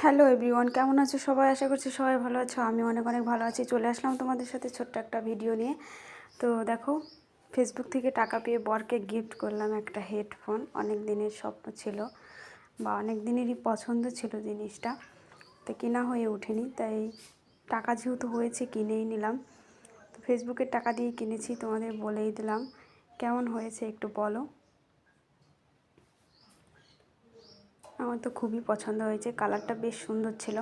Hello everyone, কেমন আছো সবাই? আশা করছি সবাই ভালো আছো। আমি অনেক অনেক ভালো আছি। চলে আসলাম তোমাদের সাথে ছোট্ট একটা ভিডিও নিয়ে। তো দেখো, ফেসবুক থেকে টাকা পেয়ে বরকে গিফট করলাম একটা হেডফোন। অনেক দিনের স্বপ্ন ছিল বা অনেক দিনেরই পছন্দ ছিল জিনিসটা, তো কেনা হয়ে ওঠেনি। তাই টাকা যেহেতু হয়েছে কিনেই নিলাম। তো ফেসবুকের টাকা দিয়ে কিনেছি, তোমাদের বলেই দিলাম। কেমন হয়েছে একটু বলো। আমার তো খুবই পছন্দ হয়েছে, কালারটা বেশ সুন্দর ছিল।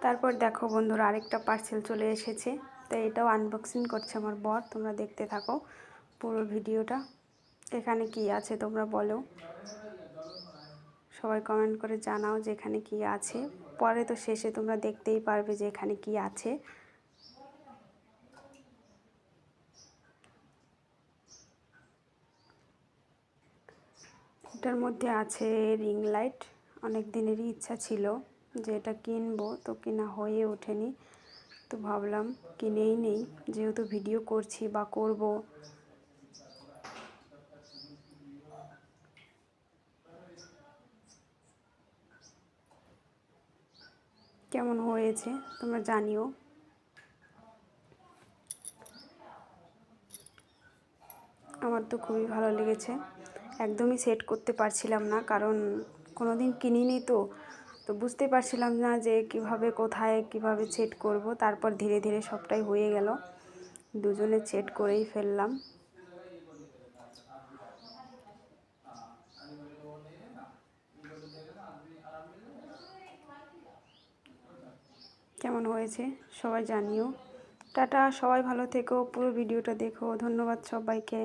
তারপর দেখো বন্ধুরা, আরেকটা পার্সেল চলে এসেছে। তাই এটাও আনবক্সিং করছে আমার বর। তোমরা দেখতে থাকো পুরো ভিডিওটা। এখানে কি আছে তোমরা বলো, সবাই কমেন্ট করে জানাও যে এখানে কি আছে। পরে তো শেষে তোমরা দেখতেই পারবে যে এখানে কি আছে। এটার মধ্যে আছে রিং লাইট। অনেক দিনেরই ইচ্ছা ছিল যে এটা কিনবো, তো কেনা হয়ে ওঠেনি। তো ভাবলাম কিনেই নেই, যেহেতু ভিডিও করছি বা করব। কেমন হয়েছে তোমরা জানিও। আমার তো খুবই ভালো লেগেছে। একদমই সেট করতে পারছিলাম না, কারণ কোনো দিন কিনিনি। তো তো বুঝতে পারছিলাম না যে কিভাবে কোথায় কিভাবে সেট করব। তারপর ধীরে ধীরে সবটাই হয়ে গেল, দুজনে সেট করেই ফেললাম। কেমন হয়েছে সবাই জানিও। টাটা, সবাই ভালো থেকো, পুরো ভিডিওটা দেখো। ধন্যবাদ সবাইকে।